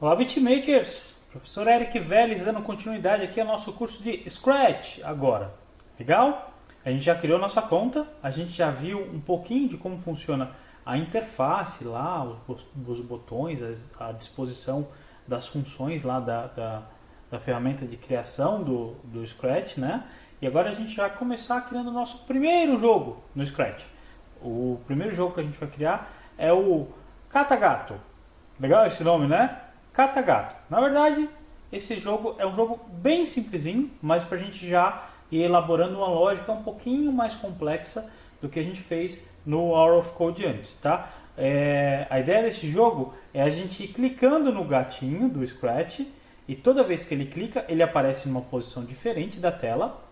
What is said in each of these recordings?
Olá, Beatmakers! Professor Eric Vélez dando continuidade aqui ao nosso curso de Scratch agora. Legal? A gente já criou nossa conta, a gente já viu um pouquinho de como funciona a interface lá, os botões, a disposição das funções lá da ferramenta de criação do Scratch, né? E agora a gente vai começar criando o nosso primeiro jogo no Scratch. O primeiro jogo que a gente vai criar é o Catagato. Legal esse nome, né? Catagato. Na verdade, esse jogo é um jogo bem simplesinho, mas para a gente já ir elaborando uma lógica um pouquinho mais complexa do que a gente fez no Hour of Code antes, tá? A ideia desse jogo é a gente ir clicando no gatinho do Scratch e toda vez que ele clica, ele aparece numa posição diferente da tela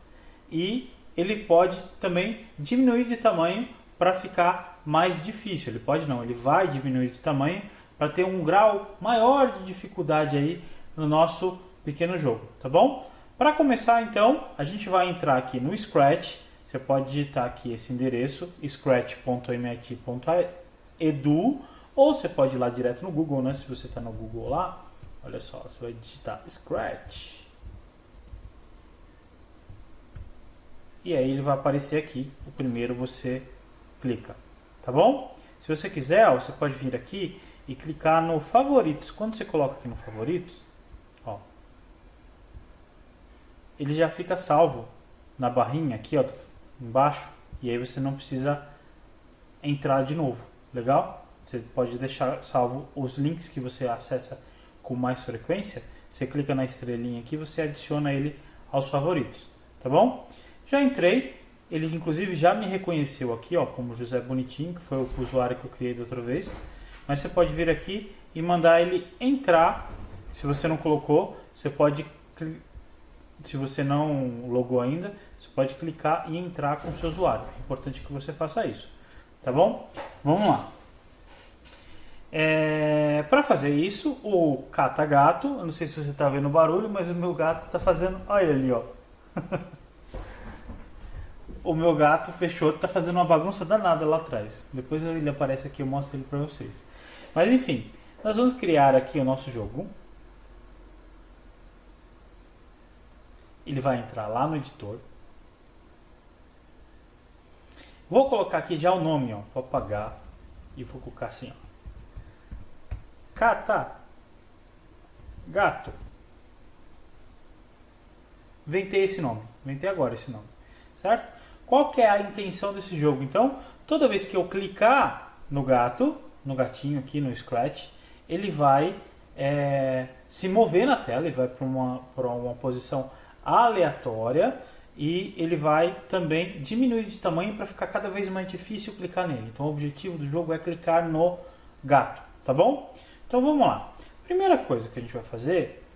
e ele pode também diminuir de tamanho para ficar mais difícil. Ele vai diminuir de tamanho para ter um grau maior de dificuldade aí no nosso pequeno jogo, tá bom? Para começar então, a gente vai entrar aqui no Scratch. Você pode digitar aqui esse endereço, scratch.mit.edu, ou você pode ir lá direto no Google, né? Se você está no Google lá, olha só, você vai digitar Scratch. E aí ele vai aparecer aqui, o primeiro você clica, tá bom? Se você quiser, ó, você pode vir aqui e clicar no favoritos. Quando você coloca aqui no favoritos, ó, ele já fica salvo na barrinha aqui, ó, embaixo, e aí você não precisa entrar de novo, legal? Você pode deixar salvo os links que você acessa com mais frequência. Você clica na estrelinha aqui, você adiciona ele aos favoritos, tá bom? Já entrei, ele inclusive já me reconheceu aqui, ó, como José Bonitinho, que foi o usuário que eu criei da outra vez. Mas você pode vir aqui e mandar ele entrar. Se você não colocou, você pode, se você não logou ainda, você pode clicar e entrar com o seu usuário. É importante que você faça isso, tá bom? Vamos lá. Para fazer isso, o Catagato, eu não sei se você está vendo o barulho, mas o meu gato está fazendo, olha ele ali, ó. O meu gato Peixoto está fazendo uma bagunça danada lá atrás. Depois ele aparece aqui, eu mostro ele para vocês. Mas enfim, nós vamos criar aqui o nosso jogo. Ele vai entrar lá no editor. Vou colocar aqui já o nome, ó. Vou apagar e vou colocar assim, ó. Catagato. Inventei esse nome. Inventei agora esse nome. Certo? Qual que é a intenção desse jogo? Então, toda vez que eu clicar no gatinho aqui no Scratch, ele vai se mover na tela, ele vai para uma posição aleatória e ele vai também diminuir de tamanho para ficar cada vez mais difícil clicar nele. Então, o objetivo do jogo é clicar no gato, tá bom? Então, vamos lá. Primeira coisa que a gente vai fazer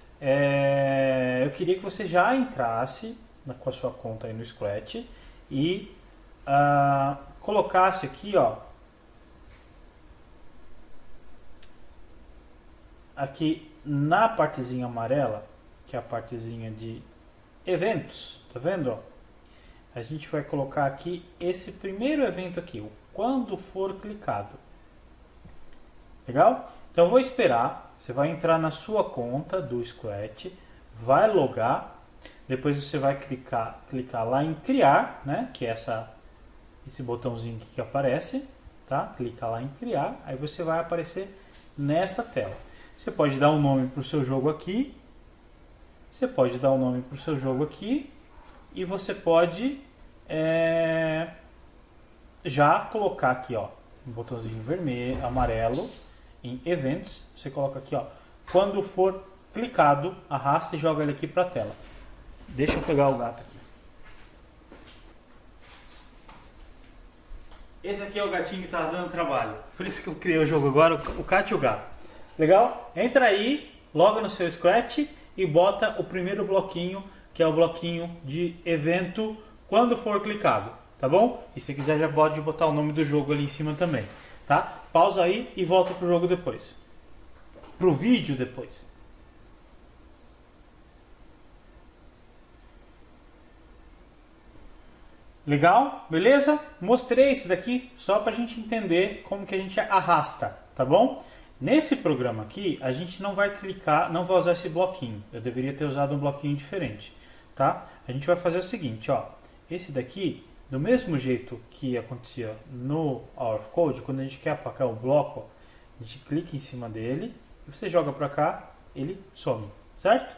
eu queria que você já entrasse com a sua conta aí no Scratch e colocasse aqui, ó, aqui na partezinha amarela, que é a partezinha de eventos, tá vendo? Ó? A gente vai colocar aqui esse primeiro evento aqui, o quando for clicado. Legal? Então eu vou esperar, você vai entrar na sua conta do Scratch, vai logar. Depois você vai clicar lá em criar, né? Que é esse botãozinho aqui que aparece, tá? Clica lá em criar, aí você vai aparecer nessa tela. Você pode dar um nome para o seu jogo aqui. Você pode dar um nome para o seu jogo aqui. E você pode já colocar aqui, ó, um botãozinho vermelho, amarelo, em eventos. Você coloca aqui, ó, quando for clicado, arrasta e joga ele aqui para a tela. Deixa eu pegar o gato aqui. Esse aqui é o gatinho que tá dando trabalho. Por isso que eu criei o jogo agora, o Cat e o Gato. Legal? Entra aí, loga no seu Scratch e bota o primeiro bloquinho, que é o bloquinho de evento quando for clicado. Tá bom? E se quiser já pode botar o nome do jogo ali em cima também. Tá? Pausa aí e volta pro jogo depois. Pro vídeo depois. Legal? Beleza? Mostrei isso daqui só para a gente entender como que a gente arrasta, tá bom? Nesse programa aqui, a gente não vai clicar, não vai usar esse bloquinho. Eu deveria ter usado um bloquinho diferente, tá? A gente vai fazer o seguinte, ó. Esse daqui, do mesmo jeito que acontecia no Hour of Code, quando a gente quer apagar o bloco, ó, a gente clica em cima dele, e você joga para cá, ele some, certo?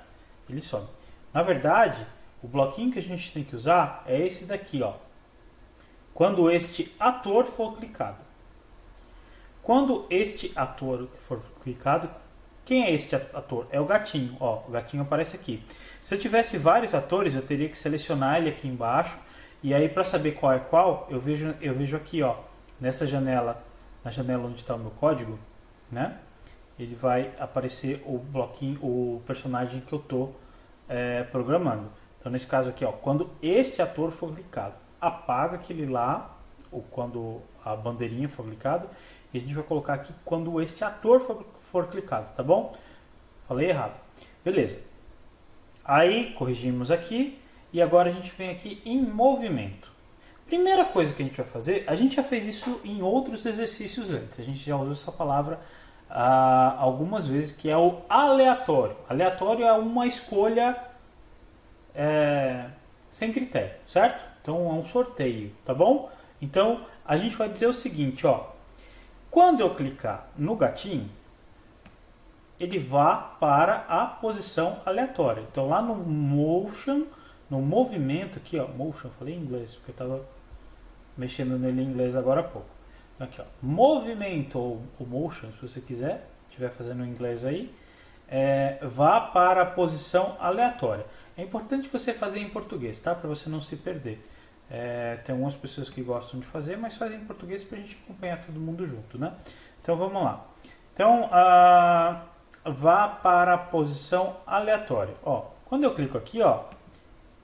Ele some. Na verdade, o bloquinho que a gente tem que usar é esse daqui, ó. Quando este ator for clicado. Quando este ator for clicado, quem é este ator? É o gatinho, ó, o gatinho aparece aqui. Se eu tivesse vários atores, eu teria que selecionar ele aqui embaixo, e aí para saber qual é qual, eu vejo aqui, ó, nessa janela, na janela onde está o meu código, né? Ele vai aparecer o bloquinho, o personagem que eu estou programando. Então nesse caso aqui, ó, quando este ator for clicado, apaga aquele lá, ou quando a bandeirinha for clicada, e a gente vai colocar aqui quando este ator for clicado, tá bom? Falei errado. Beleza. Aí corrigimos aqui e agora a gente vem aqui em movimento. Primeira coisa que a gente vai fazer, a gente já fez isso em outros exercícios antes. A gente já usou essa palavra algumas vezes, que é o aleatório. Aleatório é uma escolha sem critério, certo? Então é um sorteio, tá bom? Então a gente vai dizer o seguinte, ó. Quando eu clicar no gatinho, ele vá para a posição aleatória. Então lá no motion, no movimento aqui, ó, motion, falei em inglês, porque eu estava mexendo nele em inglês agora há pouco. Aqui, ó, movimento ou motion, se você quiser, estiver fazendo em inglês aí, vá para a posição aleatória. É importante você fazer em português, tá? Para você não se perder. Tem algumas pessoas que gostam de fazer, mas fazem em português para a gente acompanhar todo mundo junto, né? Então vamos lá. Então vá para a posição aleatória. Ó, quando eu clico aqui, ó,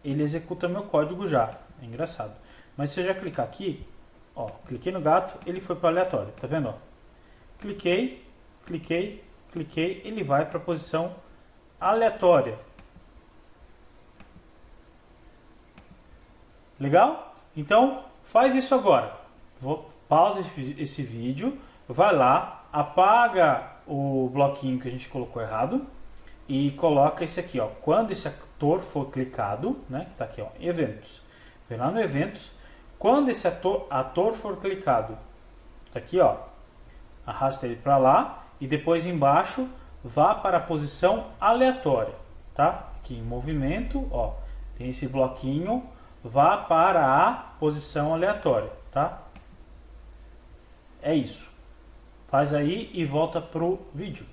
ele executa meu código já. É engraçado. Mas se eu já clicar aqui, ó, cliquei no gato, ele foi para o aleatório, tá vendo? Ó? Cliquei, ele vai para a posição aleatória. Legal? Então, faz isso agora. Pausa esse vídeo, vai lá, apaga o bloquinho que a gente colocou errado e coloca esse aqui, ó. Quando esse ator for clicado, né, que tá aqui, ó, eventos. Vem lá no eventos. Quando esse ator for clicado, tá aqui, ó, arrasta ele para lá e depois embaixo vá para a posição aleatória, tá? Aqui em movimento, ó, tem esse bloquinho. Vá para a posição aleatória, tá? É isso. Faz aí e volta pro vídeo.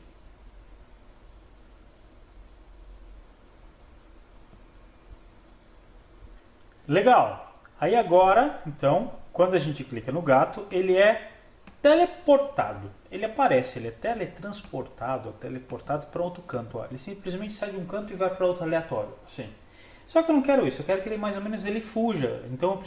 Legal. Aí agora, então, quando a gente clica no gato, ele é teleportado. Ele aparece, ele é teletransportado, teleportado para outro canto. Ó. Ele simplesmente sai de um canto e vai para outro aleatório, assim. Só que eu não quero isso, eu quero que ele mais ou menos ele fuja. Então eu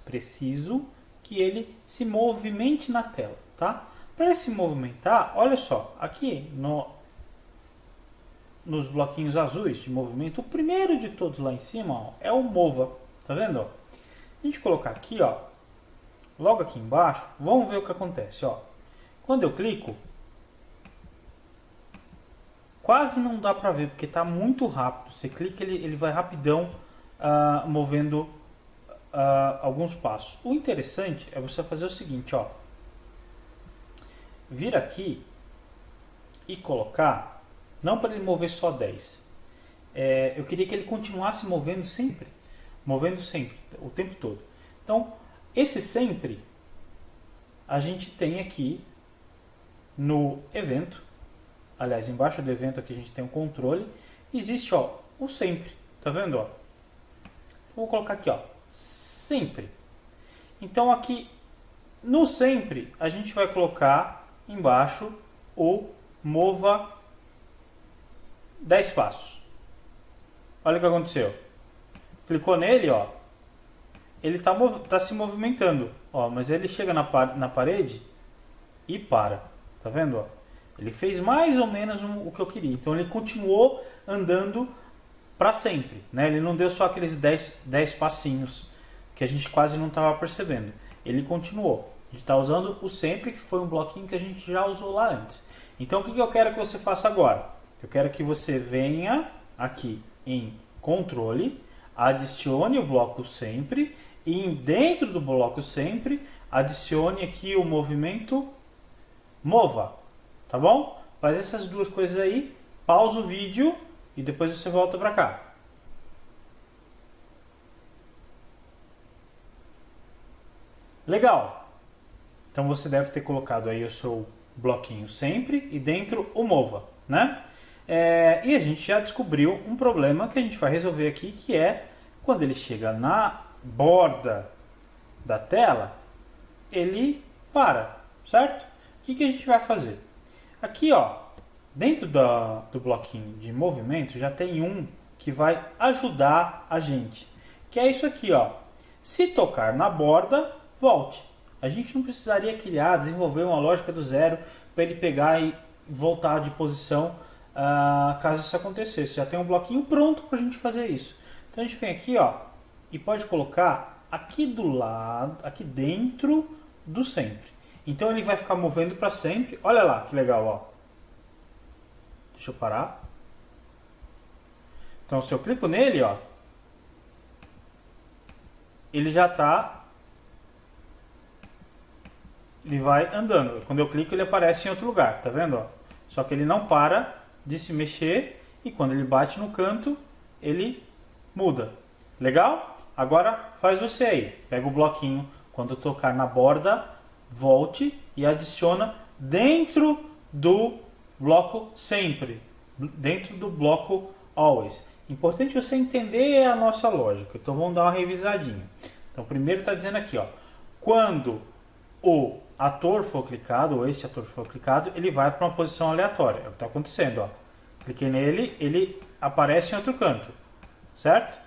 preciso que ele se movimente na tela, tá? Para ele se movimentar, olha só, aqui nos bloquinhos azuis de movimento, o primeiro de todos lá em cima, ó, é o mova, tá vendo? Ó? A gente colocar aqui, ó, logo aqui embaixo, vamos ver o que acontece, ó. Quando eu clico, quase não dá para ver, porque está muito rápido. Você clica, ele vai rapidão movendo alguns passos. O interessante é você fazer o seguinte, ó. Vir aqui e colocar, não para ele mover só 10. Eu queria que ele continuasse movendo sempre, o tempo todo. Então, esse sempre, a gente tem aqui no evento. Aliás, embaixo do evento aqui a gente tem um controle. Existe, ó, o sempre. Tá vendo, ó? Vou colocar aqui, ó, sempre. Então aqui no sempre a gente vai colocar embaixo o mova 10 passos. Olha o que aconteceu. Clicou nele, ó. Ele tá se movimentando, ó, mas ele chega na parede e para. Tá vendo, ó? Ele fez mais ou menos o que eu queria. Então ele continuou andando para sempre, né? Ele não deu só aqueles 10 passinhos que a gente quase não estava percebendo. Ele continuou. A gente está usando o sempre, que foi um bloquinho que a gente já usou lá antes. Então, o que eu quero que você faça agora? Eu quero que você venha aqui em controle, adicione o bloco sempre e dentro do bloco sempre, adicione aqui o movimento mova, tá bom? Faz essas duas coisas aí, pausa o vídeo e depois você volta para cá. Legal! Então você deve ter colocado aí o seu bloquinho sempre e dentro o mova, né? E a gente já descobriu um problema que a gente vai resolver aqui, que é quando ele chega na borda da tela, ele para, certo? O que a gente vai fazer? Aqui, ó, dentro do bloquinho de movimento já tem um que vai ajudar a gente, que é isso aqui, ó. Se tocar na borda, volte. A gente não precisaria criar, desenvolver uma lógica do zero para ele pegar e voltar de posição caso isso acontecesse. Já tem um bloquinho pronto para a gente fazer isso. Então a gente vem aqui, ó, e pode colocar aqui do lado, aqui dentro do sempre. Então ele vai ficar movendo para sempre. Olha lá que legal, ó. Deixa eu parar. Então se eu clico nele, ó, ele já está, ele vai andando. Quando eu clico ele aparece em outro lugar, tá vendo, ó? Só que ele não para de se mexer e quando ele bate no canto, ele muda. Legal? Agora faz você aí. Pega o bloquinho, quando tocar na borda, volte e adiciona dentro do bloco sempre, dentro do bloco always. Importante você entender a nossa lógica. Então vamos dar uma revisadinha. Então primeiro está dizendo aqui, ó, quando o ator for clicado, ou este ator for clicado, ele vai para uma posição aleatória. É o que está acontecendo, ó. Cliquei nele, ele aparece em outro canto, certo?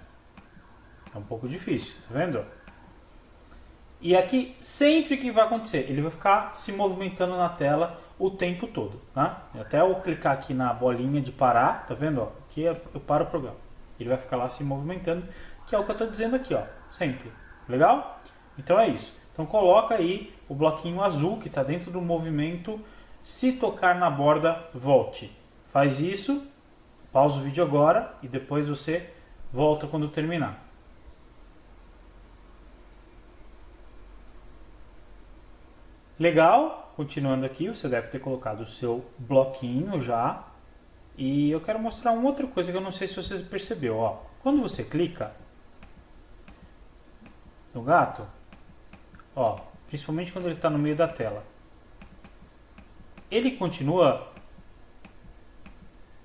É um pouco difícil, tá vendo? E aqui, sempre que vai acontecer, ele vai ficar se movimentando na tela o tempo todo, tá? Até eu clicar aqui na bolinha de parar, tá vendo? Ó, aqui eu paro o programa. Ele vai ficar lá se movimentando, que é o que eu estou dizendo aqui, ó, sempre. Legal? Então é isso. Então coloca aí o bloquinho azul que está dentro do movimento, se tocar na borda, volte. Faz isso, pausa o vídeo agora e depois você volta quando terminar. Legal? Continuando aqui, você deve ter colocado o seu bloquinho já. E eu quero mostrar uma outra coisa que eu não sei se você percebeu. Ó. Quando você clica no gato, ó, principalmente quando ele está no meio da tela, ele continua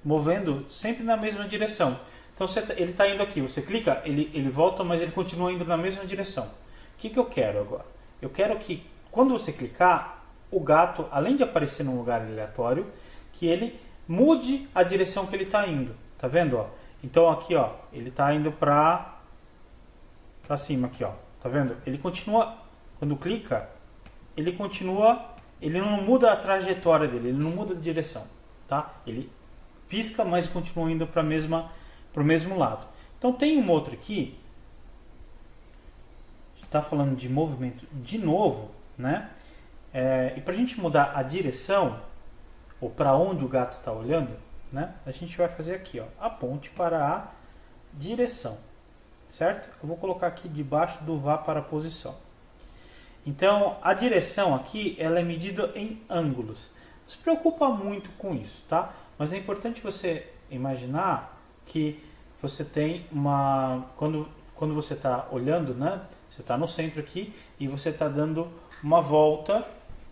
movendo sempre na mesma direção. Então ele está indo aqui, você clica, ele volta, mas ele continua indo na mesma direção. O que eu quero agora? Eu quero que quando você clicar, o gato, além de aparecer num lugar aleatório, que ele mude a direção que ele está indo. Tá vendo? Ó? Então aqui, ó, ele está indo para cima aqui, ó. Tá vendo? Ele continua, quando clica, ele continua, ele não muda a trajetória dele, ele não muda de direção, tá? Ele pisca, mas continua indo para o mesmo lado. Então tem um outro aqui, está falando de movimento de novo, né? E para a gente mudar a direção, ou para onde o gato está olhando, né? A gente vai fazer aqui, ó, aponte para a direção, certo? Eu vou colocar aqui debaixo do vá para a posição. Então, a direção aqui, ela é medida em ângulos. Não se preocupa muito com isso, tá? Mas é importante você imaginar que você tem uma... Quando você está olhando, né? Você está no centro aqui e você está dando uma volta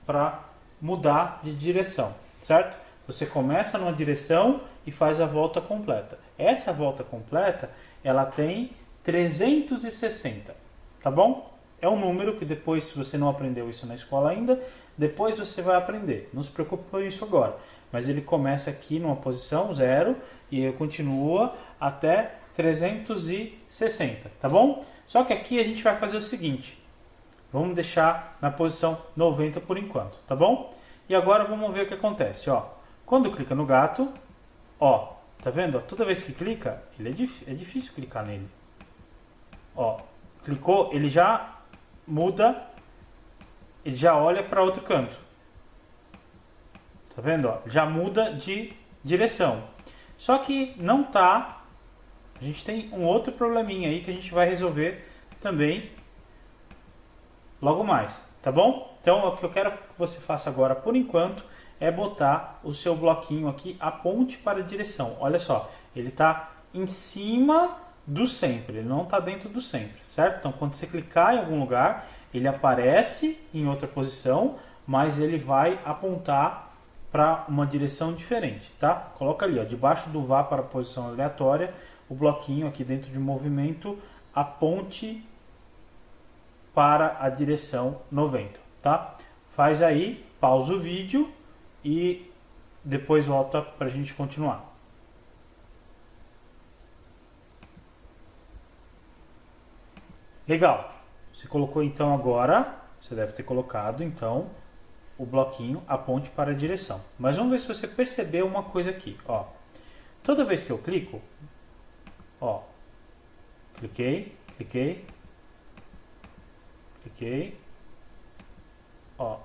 para mudar de direção, certo? Você começa numa direção e faz a volta completa. Essa volta completa, ela tem 360, tá bom? É um número que depois, se você não aprendeu isso na escola ainda, depois você vai aprender. Não se preocupe com isso agora. Mas ele começa aqui numa posição 0 e ele continua até 360, tá bom? Só que aqui a gente vai fazer o seguinte. Vamos deixar na posição 90 por enquanto, tá bom? E agora vamos ver o que acontece, ó. Quando clica no gato, ó, tá vendo? Toda vez que clica, é difícil clicar nele. Ó, clicou, ele já muda ele já olha para outro canto. Tá vendo? Ó? Já muda de direção. Só que não tá. A gente tem um outro probleminha aí que a gente vai resolver também logo mais, tá bom? Então o que eu quero que você faça agora por enquanto é botar o seu bloquinho aqui, aponte para a direção. Olha só, ele está em cima do sempre, ele não está dentro do sempre, certo? Então quando você clicar em algum lugar, ele aparece em outra posição, mas ele vai apontar para uma direção diferente, tá? Coloca ali, ó, debaixo do vá para a posição aleatória, o bloquinho aqui dentro de movimento, aponte para a direção 90, tá? Faz aí, pausa o vídeo e depois volta para a gente continuar. Legal, você colocou então agora, você deve ter colocado então o bloquinho aponte para a direção. Mas vamos ver se você percebeu uma coisa aqui, ó. Toda vez que eu clico, ó, cliquei, ó,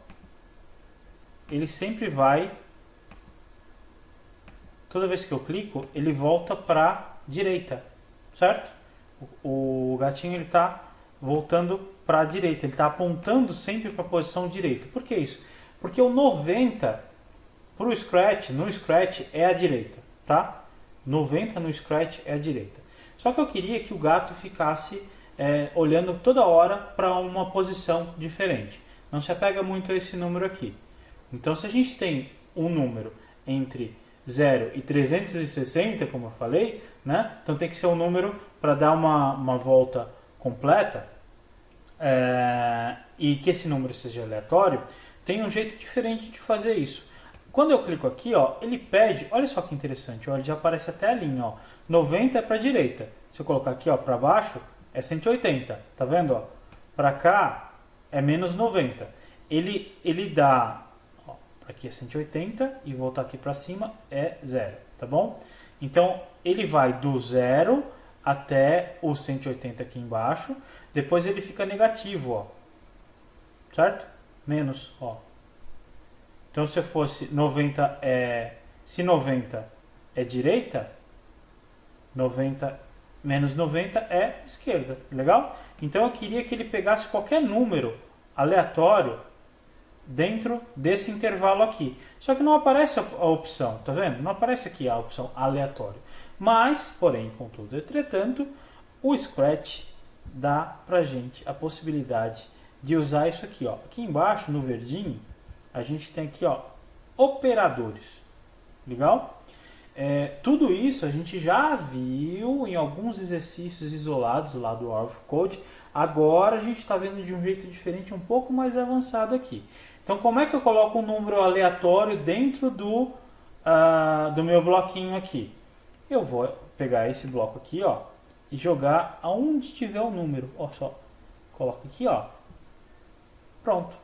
ele sempre vai, toda vez que eu clico, ele volta para direita, certo? O gatinho ele está voltando para a direita, ele está apontando sempre para a posição direita. Por que isso? Porque o 90 pro Scratch, no Scratch é a direita, tá? 90 no Scratch é a direita. Só que eu queria que o gato ficasse olhando toda hora para uma posição diferente. Não se apega muito a esse número aqui. Então se a gente tem um número entre 0 e 360, como eu falei, né? Então tem que ser um número para dar uma volta completa e que esse número seja aleatório. Tem um jeito diferente de fazer isso. Quando eu clico aqui, ó, ele pede, olha só que interessante, ó, ele já aparece até a linha, ó, 90 é para a direita. Se eu colocar aqui, ó, para baixo é 180, tá vendo, ó? Para cá é menos 90. Ele dá, ó, aqui é 180 e voltar aqui para cima é 0, tá bom? Então ele vai do 0 até o 180 aqui embaixo, depois ele fica negativo, ó, certo? Menos, ó. Então se fosse 90 se 90 é direita, 90 menos 90 é esquerda, legal? Então eu queria que ele pegasse qualquer número aleatório dentro desse intervalo aqui. Só que não aparece a opção, tá vendo? Não aparece aqui a opção aleatório. Mas, porém, contudo, entretanto, o Scratch dá pra gente a possibilidade de usar isso aqui, ó. Aqui embaixo, no verdinho, a gente tem aqui, ó, operadores. Legal? Tudo isso a gente já viu em alguns exercícios isolados lá do War of Code. Agora a gente está vendo de um jeito diferente, um pouco mais avançado aqui. Então, como é que eu coloco um número aleatório dentro do meu bloquinho aqui? Eu vou pegar esse bloco aqui, ó, e jogar aonde tiver o número. Ó, só coloco aqui, ó. Pronto.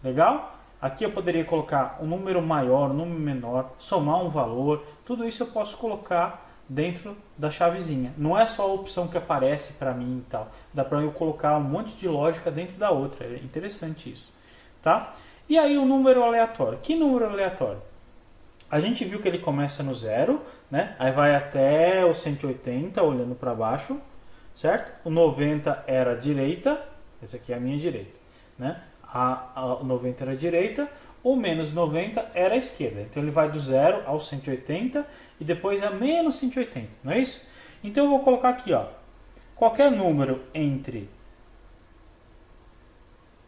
Legal? Aqui eu poderia colocar um número maior, um número menor, somar um valor. Tudo isso eu posso colocar dentro da chavezinha. Não é só a opção que aparece para mim e tal. Dá para eu colocar um monte de lógica dentro da outra. É interessante isso. Tá? E aí o número aleatório. Que número aleatório? A gente viu que ele começa no 0, né? Aí vai até o 180 olhando para baixo, certo? O 90 era a direita, essa aqui é a minha direita, né? O 90 era a direita, o menos 90 era a esquerda. Então ele vai do 0 ao 180 e depois a menos 180, não é isso? Então eu vou colocar aqui, ó, qualquer número entre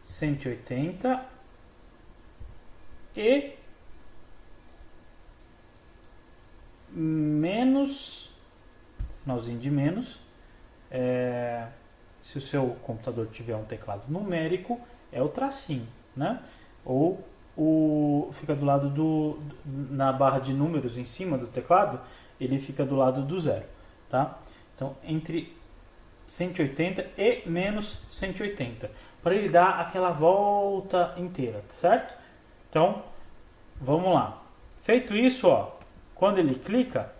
180 e menos, finalzinho de menos, se o seu computador tiver um teclado numérico, é o tracinho, né? Ou fica do lado na barra de números em cima do teclado, ele fica do lado do 0, tá? Então, entre 180 e menos 180, para ele dar aquela volta inteira, certo? Então, vamos lá. Feito isso, ó, quando ele clica,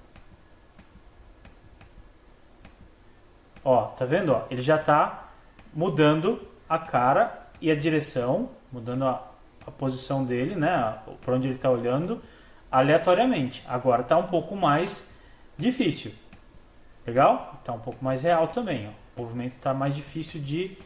ó, tá vendo? Ó, ele já está mudando a cara e a direção, mudando a posição dele, né, para onde ele está olhando, aleatoriamente. Agora está um pouco mais difícil. Legal? Está um pouco mais real também. Ó. O movimento está mais difícil de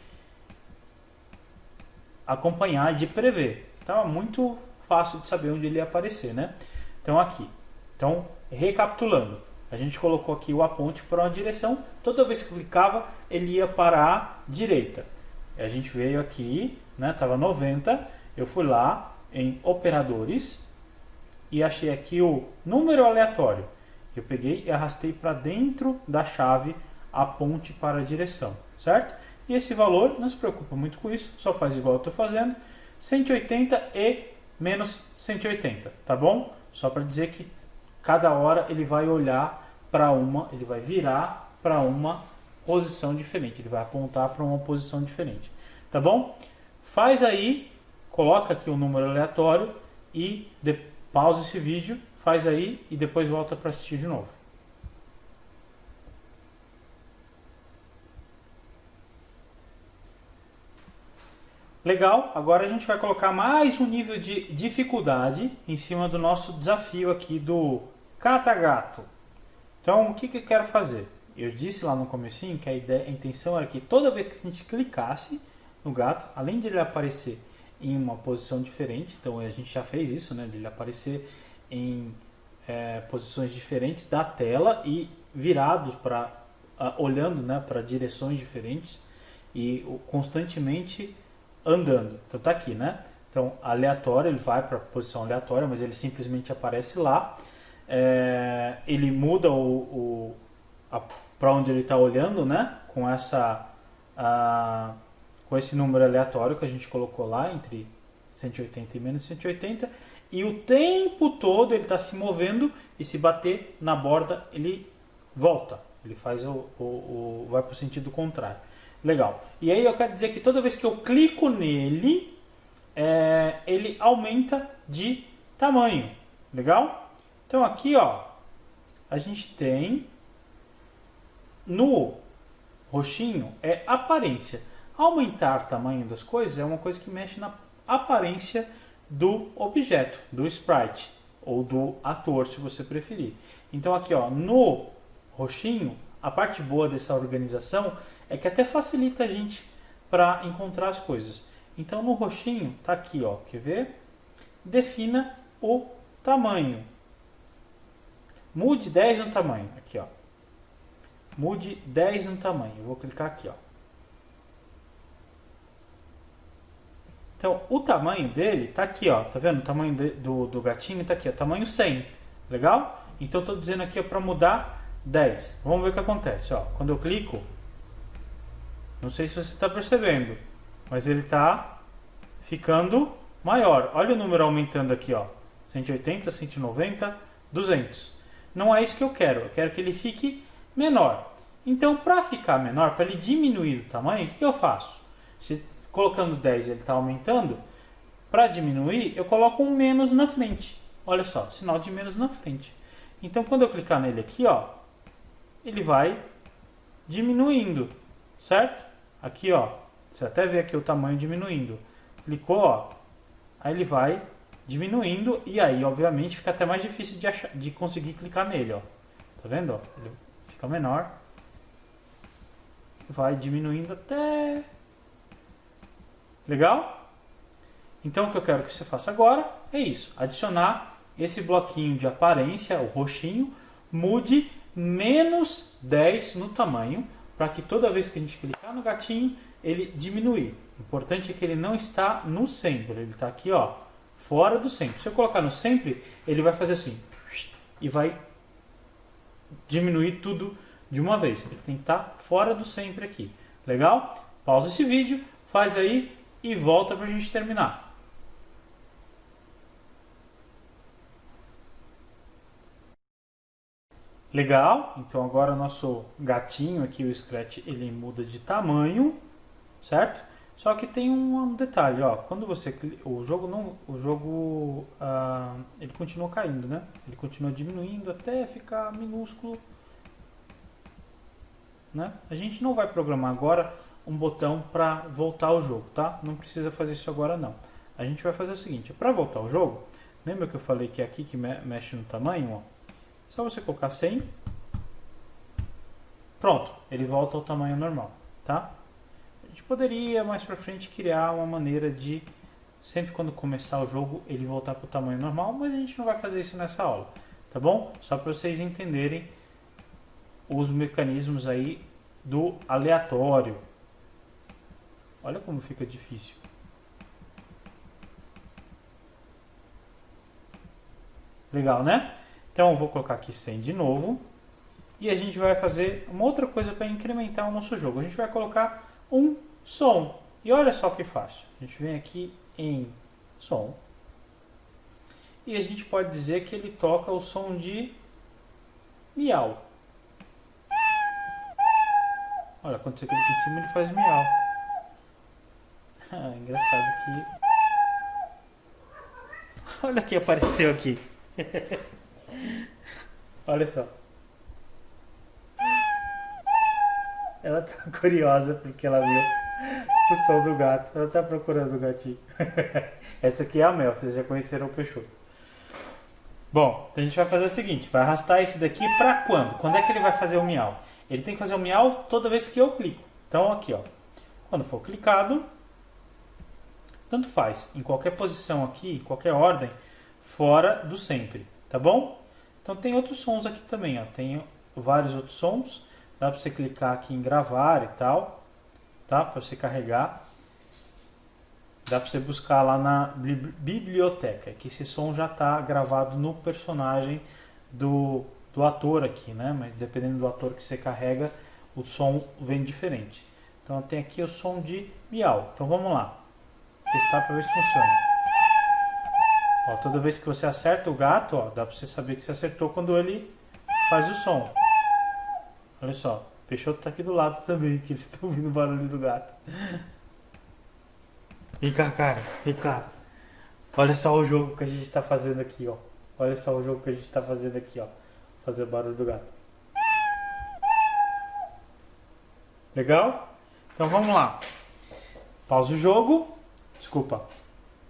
acompanhar e de prever. Estava muito fácil de saber onde ele ia aparecer, né? Então aqui. Então, recapitulando. A gente colocou aqui o aponte para uma direção. Toda vez que clicava, ele ia para a direita. A gente veio aqui, né? Estava 90. Eu fui lá em operadores e achei aqui o número aleatório. Eu peguei e arrastei para dentro da chave a ponte para a direção, certo? E esse valor, não se preocupa muito com isso, só faz igual eu estou fazendo, 180 e menos 180, tá bom? Só para dizer que cada hora ele vai olhar para ele vai virar para uma posição diferente, ele vai apontar para uma posição diferente, tá bom? Faz aí, coloca aqui um número aleatório e pausa esse vídeo, faz aí e depois volta para assistir de novo. Legal, agora a gente vai colocar mais um nível de dificuldade em cima do nosso desafio aqui do Catagato. Então, o que eu quero fazer? Eu disse lá no comecinho que a intenção era que toda vez que a gente clicasse no gato, além de ele aparecer em uma posição diferente, então a gente já fez isso, né, de ele aparecer em posições diferentes da tela e virados para olhando, né, para direções diferentes e constantemente andando. Então tá aqui, né? Então aleatório, ele vai para a posição aleatória, mas ele simplesmente aparece lá. Ele muda para onde ele está olhando, né? Com com esse número aleatório que a gente colocou lá entre 180 e menos 180, e o tempo todo ele está se movendo e se bater na borda ele volta, ele faz vai para o sentido contrário. Legal. E aí eu quero dizer que toda vez que eu clico nele, ele aumenta de tamanho. Legal? Então aqui, ó, a gente tem no roxinho aparência. Aumentar o tamanho das coisas é uma coisa que mexe na aparência do objeto, do sprite ou do ator, se você preferir. Então aqui, ó, no roxinho, a parte boa dessa organização é que até facilita a gente para encontrar as coisas. Então no roxinho tá aqui, ó, quer ver? Defina o tamanho. Mude 10 no tamanho, aqui, ó. Mude 10 no tamanho. Eu vou clicar aqui, ó. Então, o tamanho dele tá aqui, ó. Tá vendo? O tamanho do gatinho tá aqui, ó. Tamanho 100. Legal? Então, eu tô dizendo aqui para mudar 10. Vamos ver o que acontece, ó. Quando eu clico, não sei se você está percebendo, mas ele tá ficando maior. Olha o número aumentando aqui, ó. 180, 190, 200. Não é isso que eu quero. Eu quero que ele fique menor. Então, para ficar menor, para ele diminuir o tamanho, o que eu faço? Colocando 10 ele está aumentando. Para diminuir, eu coloco um menos na frente. Olha só, sinal de menos na frente. Então, quando eu clicar nele aqui, ó, ele vai diminuindo, certo? Aqui, ó, você até vê aqui o tamanho diminuindo. Clicou, ó, aí ele vai diminuindo e aí, obviamente, fica até mais difícil de conseguir clicar nele, ó. Tá vendo? Ó? Ele fica menor. Vai diminuindo até... Legal? Então o que eu quero que você faça agora é isso. Adicionar esse bloquinho de aparência, o roxinho, mude menos 10 no tamanho, para que toda vez que a gente clicar no gatinho, ele diminuir. O importante é que ele não está no centro, ele está aqui, ó, fora do centro. Se eu colocar no sempre, ele vai fazer assim, e vai diminuir tudo de uma vez. Ele tem que estar fora do sempre aqui. Legal? Pausa esse vídeo, faz aí e volta para a gente terminar. Legal? Então agora nosso gatinho aqui, o Scratch, ele muda de tamanho, certo? Só que tem um detalhe, ó, quando você ele continua caindo, né? Ele continua diminuindo até ficar minúsculo, né? A gente não vai programar agora um botão para voltar ao jogo, tá? Não precisa fazer isso agora não. A gente vai fazer o seguinte, para voltar ao jogo, lembra que eu falei que é aqui que mexe no tamanho, ó? Só você colocar 100. Pronto, ele volta ao tamanho normal, tá? A gente poderia mais para frente criar uma maneira de sempre quando começar o jogo ele voltar para o tamanho normal, mas a gente não vai fazer isso nessa aula, tá bom? Só para vocês entenderem os mecanismos aí do aleatório. Olha como fica difícil. Legal, né? Então eu vou colocar aqui 100 de novo. E a gente vai fazer uma outra coisa para incrementar o nosso jogo. A gente vai colocar um som. E olha só que fácil. A gente vem aqui em som. E a gente pode dizer que ele toca o som de miau. Olha, quando você clica em cima ele faz miau. Engraçado que... Olha o que apareceu aqui. Olha só. Ela tá curiosa porque ela viu o som do gato. Ela tá procurando o gatinho. Essa aqui é a Mel, vocês já conheceram o Peixoto. Bom, então a gente vai fazer o seguinte. Vai arrastar esse daqui pra quando? Quando é que ele vai fazer o miau? Ele tem que fazer o miau toda vez que eu clico. Então aqui, ó. Quando for clicado, tanto faz. Em qualquer posição aqui, em qualquer ordem, fora do sempre. Tá bom? Então tem outros sons aqui também, ó. Tem vários outros sons. Dá para você clicar aqui em gravar e tal, tá? Para você carregar. Dá para você buscar lá na biblioteca, que esse som já está gravado no personagem do ator aqui, né? Mas dependendo do ator que você carrega, o som vem diferente. Então tem aqui o som de miau. Então vamos lá. Testar para ver se funciona. Ó, toda vez que você acerta o gato, ó, dá para você saber que você acertou quando ele faz o som. Olha só, o Peixoto tá aqui do lado também, que eles estão ouvindo o barulho do gato. Vem cá, cara, vem cá. Olha só o jogo que a gente tá fazendo aqui, ó. Olha só o jogo que a gente tá fazendo aqui, ó. Fazer o barulho do gato. Legal? Então vamos lá. Pausa o jogo. Desculpa.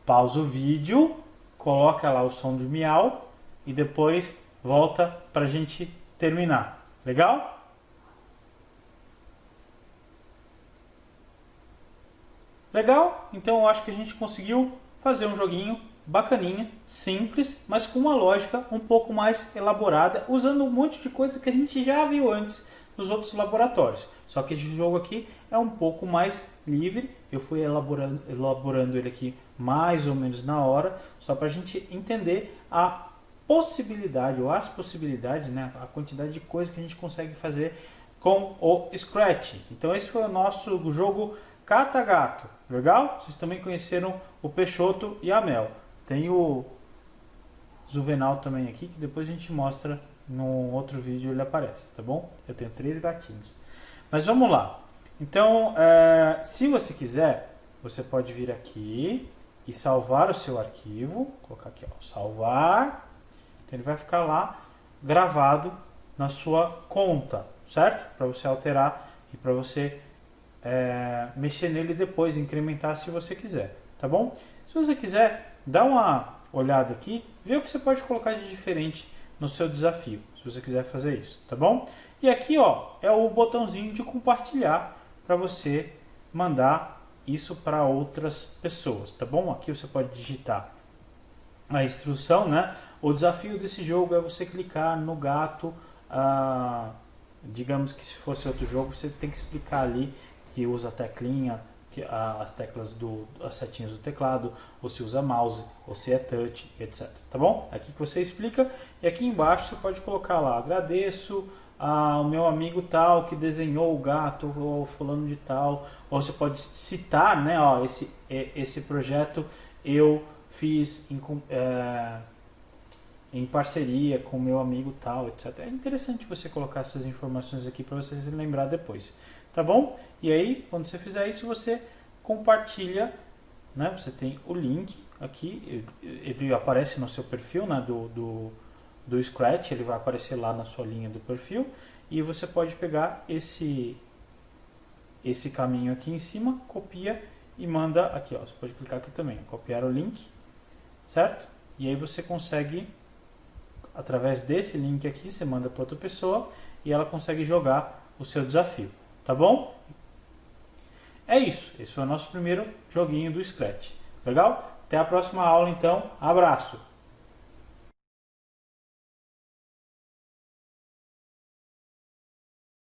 Pausa o vídeo. Coloca lá o som do miau. E depois volta pra gente terminar. Legal? Legal? Então eu acho que a gente conseguiu fazer um joguinho bacaninha, simples, mas com uma lógica um pouco mais elaborada, usando um monte de coisa que a gente já viu antes nos outros laboratórios. Só que esse jogo aqui é um pouco mais livre, eu fui elaborando ele aqui mais ou menos na hora, só para a gente entender a possibilidade, ou as possibilidades, né, a quantidade de coisas que a gente consegue fazer com o Scratch. Então esse foi o nosso jogo Cata Gato. Legal? Vocês também conheceram o Peixoto e a Mel. Tem o Juvenal também aqui, que depois a gente mostra no outro vídeo, ele aparece, tá bom? Eu tenho 3 gatinhos. Mas vamos lá. Então, se você quiser, você pode vir aqui e salvar o seu arquivo. Vou colocar aqui, ó, salvar. Então ele vai ficar lá gravado na sua conta, certo? Para você alterar e para você mexer nele depois, incrementar se você quiser, tá bom? Se você quiser, dá uma olhada aqui, vê o que você pode colocar de diferente no seu desafio, se você quiser fazer isso, tá bom? E aqui, ó, é o botãozinho de compartilhar para você mandar isso para outras pessoas, tá bom? Aqui você pode digitar a instrução, né? O desafio desse jogo é você clicar no gato, digamos que se fosse outro jogo, você tem que explicar ali que usa a teclinha, as teclas as setinhas do teclado, ou se usa mouse, ou se é touch, etc. Tá bom? Aqui que você explica, e aqui embaixo você pode colocar lá, agradeço ao meu amigo tal que desenhou o gato, ou fulano de tal, ou você pode citar, né, ó, esse projeto eu fiz em parceria com o meu amigo tal, etc. É interessante você colocar essas informações aqui para você se lembrar depois. Tá bom? E aí, quando você fizer isso, você compartilha, né? Você tem o link aqui, ele aparece no seu perfil, né? do Scratch, ele vai aparecer lá na sua linha do perfil, e você pode pegar esse esse caminho aqui em cima, copia e manda aqui, ó. Você pode clicar aqui também, copiar o link, certo? E aí você consegue, através desse link aqui, você manda para outra pessoa e ela consegue jogar o seu desafio, tá bom? É isso, esse foi o nosso primeiro joguinho do Scratch. Legal? Até a próxima aula então, abraço!